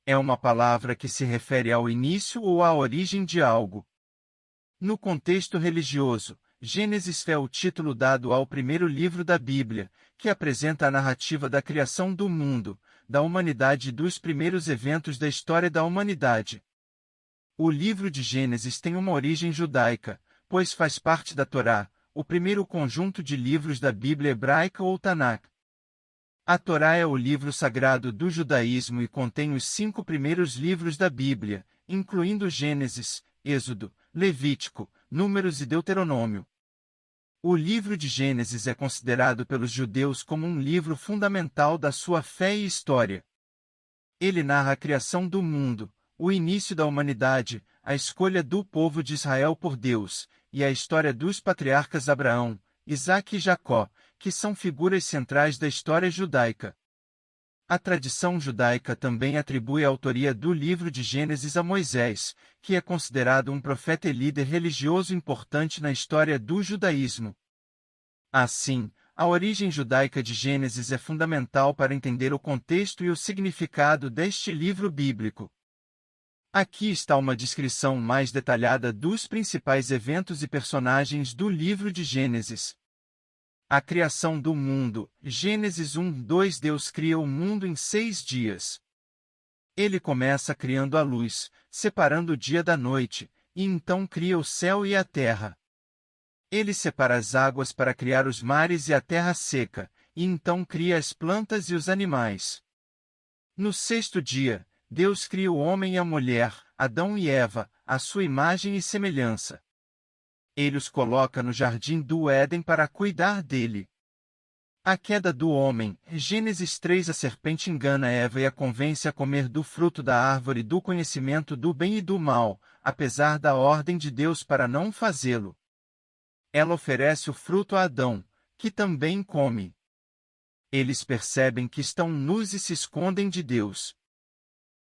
É uma palavra que se refere ao início ou à origem de algo. No contexto religioso, Gênesis é o título dado ao primeiro livro da Bíblia, que apresenta a narrativa da criação do mundo, da humanidade e dos primeiros eventos da história da humanidade. O livro de Gênesis tem uma origem judaica, pois faz parte da Torá, o primeiro conjunto de livros da Bíblia hebraica ou Tanakh. A Torá é o livro sagrado do judaísmo e contém os 5 primeiros livros da Bíblia, incluindo Gênesis, Êxodo, Levítico, Números e Deuteronômio. O livro de Gênesis é considerado pelos judeus como um livro fundamental da sua fé e história. Ele narra a criação do mundo, o início da humanidade, a escolha do povo de Israel por Deus, e a história dos patriarcas Abraão, Isaque e Jacó, que são figuras centrais da história judaica. A tradição judaica também atribui a autoria do livro de Gênesis a Moisés, que é considerado um profeta e líder religioso importante na história do judaísmo. Assim, a origem judaica de Gênesis é fundamental para entender o contexto e o significado deste livro bíblico. Aqui está uma descrição mais detalhada dos principais eventos e personagens do livro de Gênesis. A criação do mundo. Gênesis 1:2 Deus cria o mundo em 6 dias. Ele começa criando a luz, separando o dia da noite, e então cria o céu e a terra. Ele separa as águas para criar os mares e a terra seca, e então cria as plantas e os animais. No 6º dia, Deus cria o homem e a mulher, Adão e Eva, à sua imagem e semelhança. Ele os coloca no jardim do Éden para cuidar dele. A queda do homem. Gênesis 3 A serpente engana Eva e a convence a comer do fruto da árvore do conhecimento do bem e do mal, apesar da ordem de Deus para não fazê-lo. Ela oferece o fruto a Adão, que também come. Eles percebem que estão nus e se escondem de Deus.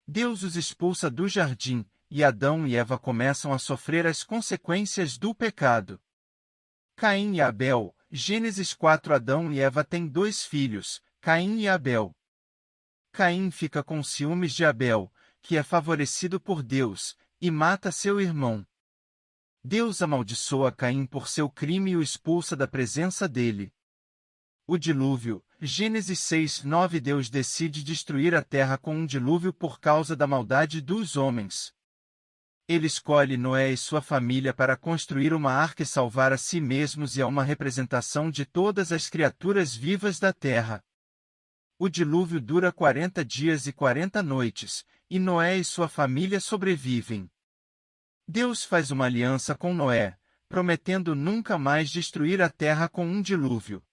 Deus os expulsa do jardim, e Adão e Eva começam a sofrer as consequências do pecado. Caim e Abel. Gênesis 4 Adão e Eva têm 2 filhos, Caim e Abel. Caim fica com ciúmes de Abel, que é favorecido por Deus, e mata seu irmão. Deus amaldiçoa Caim por seu crime e o expulsa da presença dele. O dilúvio. Gênesis 6:9 Deus decide destruir a terra com um dilúvio por causa da maldade dos homens. Ele escolhe Noé e sua família para construir uma arca e salvar a si mesmos e é uma representação de todas as criaturas vivas da terra. O dilúvio dura 40 dias e 40 noites, e Noé e sua família sobrevivem. Deus faz uma aliança com Noé, prometendo nunca mais destruir a terra com um dilúvio.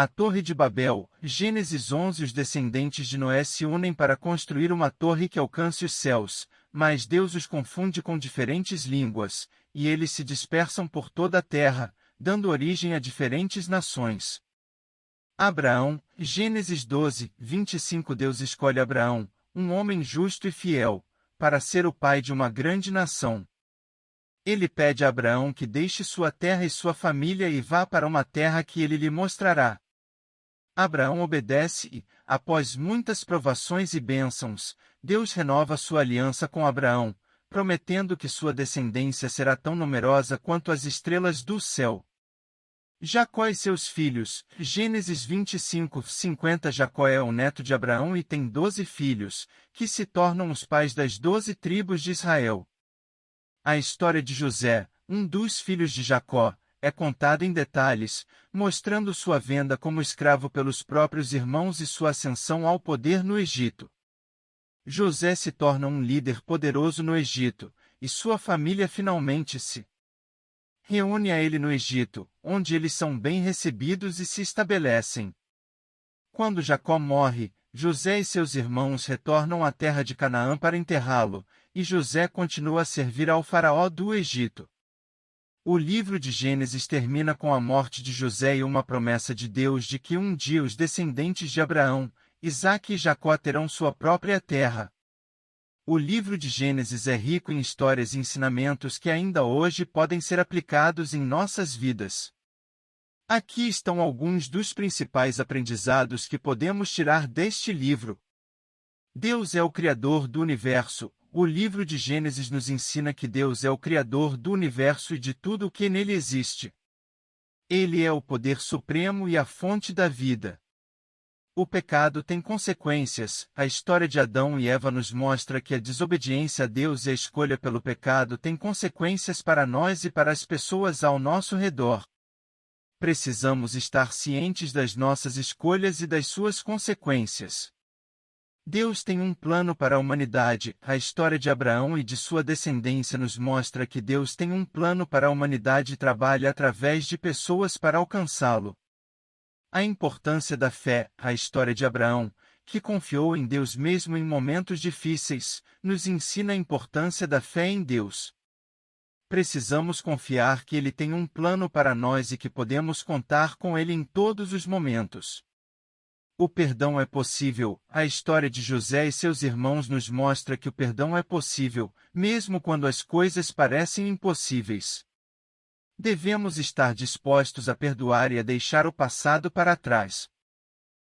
A Torre de Babel. Gênesis 11 Os descendentes de Noé se unem para construir uma torre que alcance os céus, mas Deus os confunde com diferentes línguas, e eles se dispersam por toda a terra, dando origem a diferentes nações. Abraão. Gênesis 12:25 Deus escolhe Abraão, um homem justo e fiel, para ser o pai de uma grande nação. Ele pede a Abraão que deixe sua terra e sua família e vá para uma terra que ele lhe mostrará. Abraão obedece e, após muitas provações e bênçãos, Deus renova sua aliança com Abraão, prometendo que sua descendência será tão numerosa quanto as estrelas do céu. Jacó e seus filhos. Gênesis 25:50 Jacó é o neto de Abraão e tem 12 filhos, que se tornam os pais das 12 tribos de Israel. A história de José, um dos filhos de Jacó, é contada em detalhes, mostrando sua venda como escravo pelos próprios irmãos e sua ascensão ao poder no Egito. José se torna um líder poderoso no Egito, e sua família finalmente se reúne a ele no Egito, onde eles são bem recebidos e se estabelecem. Quando Jacó morre, José e seus irmãos retornam à terra de Canaã para enterrá-lo, e José continua a servir ao faraó do Egito. O livro de Gênesis termina com a morte de José e uma promessa de Deus de que um dia os descendentes de Abraão, Isaque e Jacó terão sua própria terra. O livro de Gênesis é rico em histórias e ensinamentos que ainda hoje podem ser aplicados em nossas vidas. Aqui estão alguns dos principais aprendizados que podemos tirar deste livro. Deus é o Criador do universo. O livro de Gênesis nos ensina que Deus é o Criador do universo e de tudo o que nele existe. Ele é o poder supremo e a fonte da vida. O pecado tem consequências. A história de Adão e Eva nos mostra que a desobediência a Deus e a escolha pelo pecado têm consequências para nós e para as pessoas ao nosso redor. Precisamos estar cientes das nossas escolhas e das suas consequências. Deus tem um plano para a humanidade. A história de Abraão e de sua descendência nos mostra que Deus tem um plano para a humanidade e trabalha através de pessoas para alcançá-lo. A importância da fé. A história de Abraão, que confiou em Deus mesmo em momentos difíceis, nos ensina a importância da fé em Deus. Precisamos confiar que Ele tem um plano para nós e que podemos contar com Ele em todos os momentos. O perdão é possível. A história de José e seus irmãos nos mostra que o perdão é possível, mesmo quando as coisas parecem impossíveis. Devemos estar dispostos a perdoar e a deixar o passado para trás.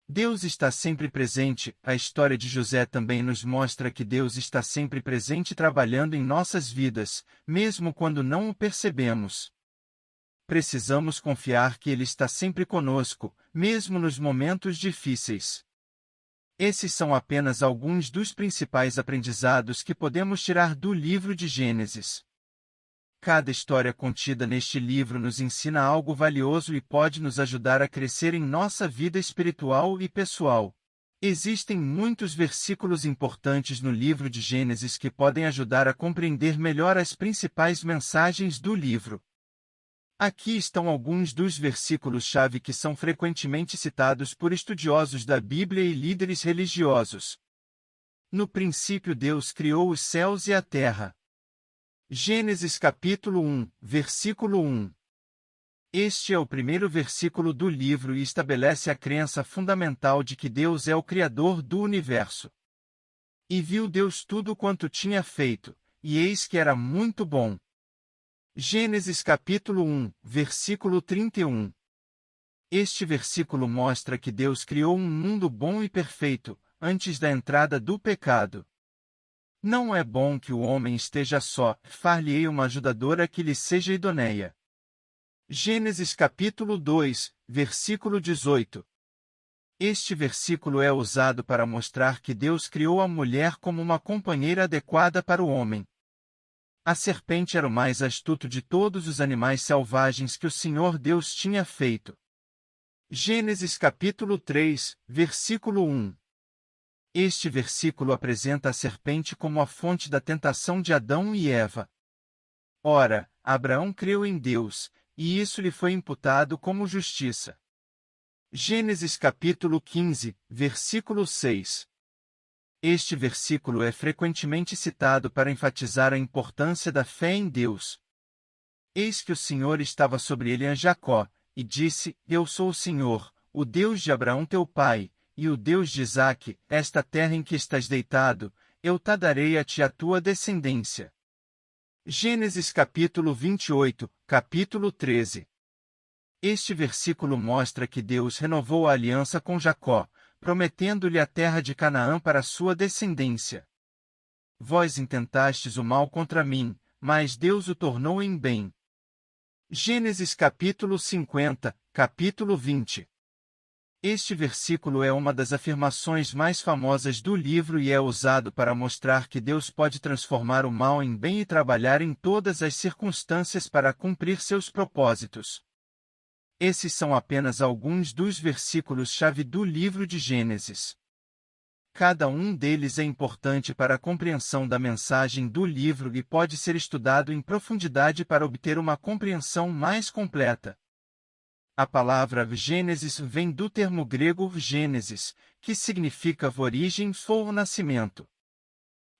Deus está sempre presente. A história de José também nos mostra que Deus está sempre presente trabalhando em nossas vidas, mesmo quando não o percebemos. Precisamos confiar que Ele está sempre conosco, mesmo nos momentos difíceis. Esses são apenas alguns dos principais aprendizados que podemos tirar do livro de Gênesis. Cada história contida neste livro nos ensina algo valioso e pode nos ajudar a crescer em nossa vida espiritual e pessoal. Existem muitos versículos importantes no livro de Gênesis que podem ajudar a compreender melhor as principais mensagens do livro. Aqui estão alguns dos versículos-chave que são frequentemente citados por estudiosos da Bíblia e líderes religiosos. No princípio Deus criou os céus e a terra. Gênesis capítulo 1, versículo 1. Este é o primeiro versículo do livro e estabelece a crença fundamental de que Deus é o Criador do universo. E viu Deus tudo quanto tinha feito, e eis que era muito bom. Gênesis capítulo 1, versículo 31. Este versículo mostra que Deus criou um mundo bom e perfeito, antes da entrada do pecado. Não é bom que o homem esteja só, far-lhe-ei uma ajudadora que lhe seja idoneia. Gênesis capítulo 2, versículo 18. Este versículo é usado para mostrar que Deus criou a mulher como uma companheira adequada para o homem. A serpente era o mais astuto de todos os animais selvagens que o Senhor Deus tinha feito. Gênesis capítulo 3, versículo 1. Este versículo apresenta a serpente como a fonte da tentação de Adão e Eva. Ora, Abraão creu em Deus, e isso lhe foi imputado como justiça. Gênesis capítulo 15, versículo 6. Este versículo é frequentemente citado para enfatizar a importância da fé em Deus. Eis que o Senhor estava sobre ele a Jacó, e disse: Eu sou o Senhor, o Deus de Abraão teu pai, e o Deus de Isaque. Esta terra em que estás deitado, eu te darei a ti a tua descendência. Gênesis capítulo 28, capítulo 13. Este versículo mostra que Deus renovou a aliança com Jacó, prometendo-lhe a terra de Canaã para sua descendência. Vós intentastes o mal contra mim, mas Deus o tornou em bem. Gênesis capítulo 50, capítulo 20. Este versículo é uma das afirmações mais famosas do livro e é usado para mostrar que Deus pode transformar o mal em bem e trabalhar em todas as circunstâncias para cumprir seus propósitos. Esses são apenas alguns dos versículos-chave do livro de Gênesis. Cada um deles é importante para a compreensão da mensagem do livro e pode ser estudado em profundidade para obter uma compreensão mais completa. A palavra Gênesis vem do termo grego Gênesis, que significa origem ou nascimento.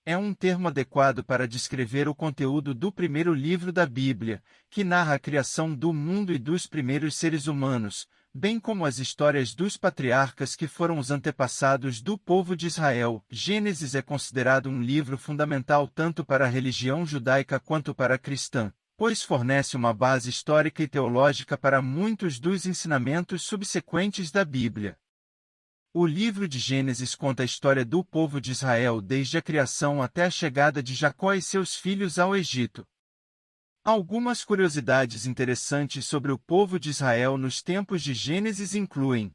É um termo adequado para descrever o conteúdo do primeiro livro da Bíblia, que narra a criação do mundo e dos primeiros seres humanos, bem como as histórias dos patriarcas que foram os antepassados do povo de Israel. Gênesis é considerado um livro fundamental tanto para a religião judaica quanto para a cristã, pois fornece uma base histórica e teológica para muitos dos ensinamentos subsequentes da Bíblia. O livro de Gênesis conta a história do povo de Israel desde a criação até a chegada de Jacó e seus filhos ao Egito. Algumas curiosidades interessantes sobre o povo de Israel nos tempos de Gênesis incluem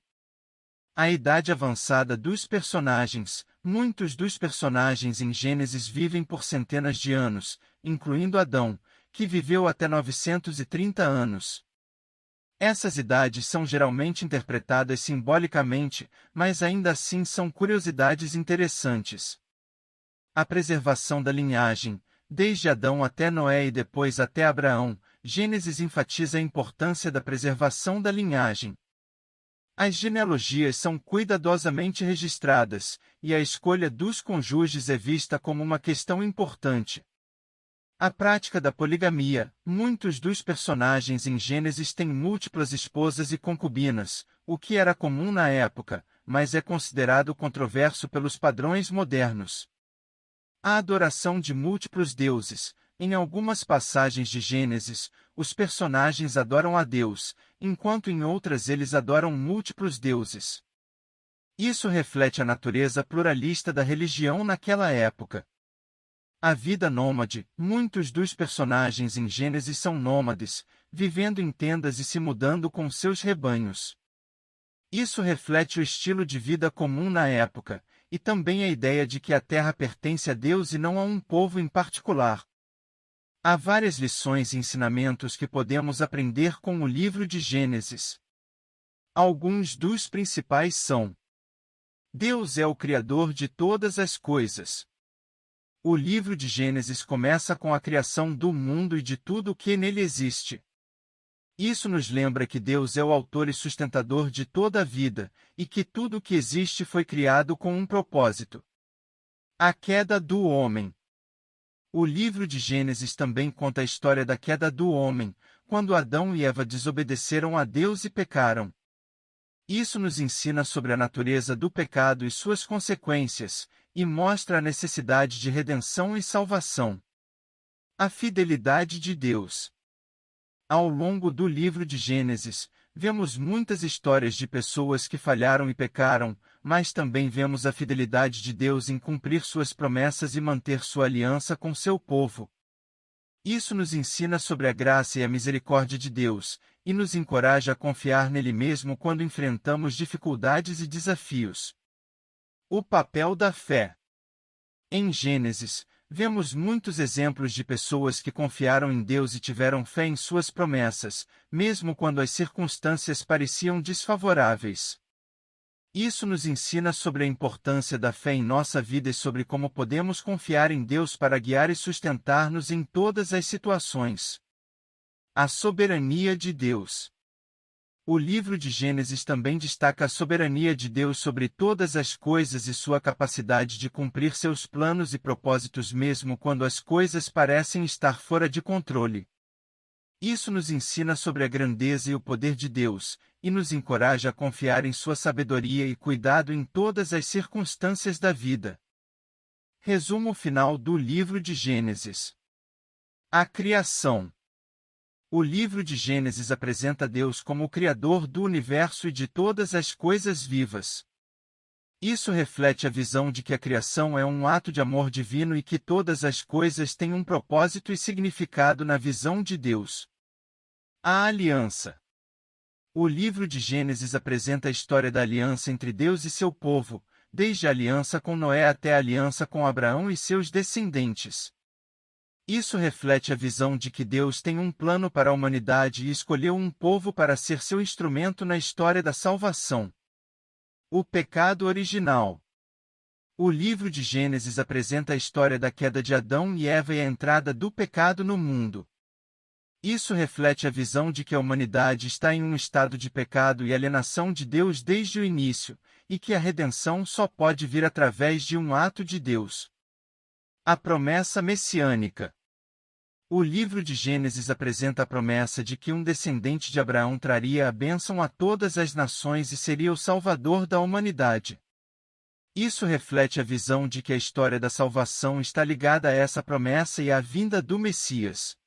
a idade avançada dos personagens. Muitos dos personagens em Gênesis vivem por centenas de anos, incluindo Adão, que viveu até 930 anos. Essas idades são geralmente interpretadas simbolicamente, mas ainda assim são curiosidades interessantes. A preservação da linhagem. Desde Adão até Noé e depois até Abraão, Gênesis enfatiza a importância da preservação da linhagem. As genealogias são cuidadosamente registradas, e a escolha dos cônjuges é vista como uma questão importante. A prática da poligamia. Muitos dos personagens em Gênesis têm múltiplas esposas e concubinas, o que era comum na época, mas é considerado controverso pelos padrões modernos. A adoração de múltiplos deuses. Em algumas passagens de Gênesis, os personagens adoram a Deus, enquanto em outras eles adoram múltiplos deuses. Isso reflete a natureza pluralista da religião naquela época. A vida nômade. Muitos dos personagens em Gênesis são nômades, vivendo em tendas e se mudando com seus rebanhos. Isso reflete o estilo de vida comum na época, e também a ideia de que a terra pertence a Deus e não a um povo em particular. Há várias lições e ensinamentos que podemos aprender com o livro de Gênesis. Alguns dos principais são: Deus é o Criador de todas as coisas. O livro de Gênesis começa com a criação do mundo e de tudo o que nele existe. Isso nos lembra que Deus é o autor e sustentador de toda a vida, e que tudo o que existe foi criado com um propósito. A queda do homem. O livro de Gênesis também conta a história da queda do homem, quando Adão e Eva desobedeceram a Deus e pecaram. Isso nos ensina sobre a natureza do pecado e suas consequências, e mostra a necessidade de redenção e salvação. A fidelidade de Deus. Ao longo do livro de Gênesis, vemos muitas histórias de pessoas que falharam e pecaram, mas também vemos a fidelidade de Deus em cumprir suas promessas e manter sua aliança com seu povo. Isso nos ensina sobre a graça e a misericórdia de Deus, e nos encoraja a confiar nele mesmo quando enfrentamos dificuldades e desafios. O papel da fé. Em Gênesis, vemos muitos exemplos de pessoas que confiaram em Deus e tiveram fé em suas promessas, mesmo quando as circunstâncias pareciam desfavoráveis. Isso nos ensina sobre a importância da fé em nossa vida e sobre como podemos confiar em Deus para guiar e sustentar-nos em todas as situações. A soberania de Deus. O livro de Gênesis também destaca a soberania de Deus sobre todas as coisas e sua capacidade de cumprir seus planos e propósitos mesmo quando as coisas parecem estar fora de controle. Isso nos ensina sobre a grandeza e o poder de Deus, e nos encoraja a confiar em sua sabedoria e cuidado em todas as circunstâncias da vida. Resumo final do livro de Gênesis. A criação. O livro de Gênesis apresenta Deus como o Criador do universo e de todas as coisas vivas. Isso reflete a visão de que a criação é um ato de amor divino e que todas as coisas têm um propósito e significado na visão de Deus. A aliança. O livro de Gênesis apresenta a história da aliança entre Deus e seu povo, desde a aliança com Noé até a aliança com Abraão e seus descendentes. Isso reflete a visão de que Deus tem um plano para a humanidade e escolheu um povo para ser seu instrumento na história da salvação. O pecado original. O livro de Gênesis apresenta a história da queda de Adão e Eva e a entrada do pecado no mundo. Isso reflete a visão de que a humanidade está em um estado de pecado e alienação de Deus desde o início, e que a redenção só pode vir através de um ato de Deus. A promessa messiânica. O livro de Gênesis apresenta a promessa de que um descendente de Abraão traria a bênção a todas as nações e seria o Salvador da humanidade. Isso reflete a visão de que a história da salvação está ligada a essa promessa e à vinda do Messias.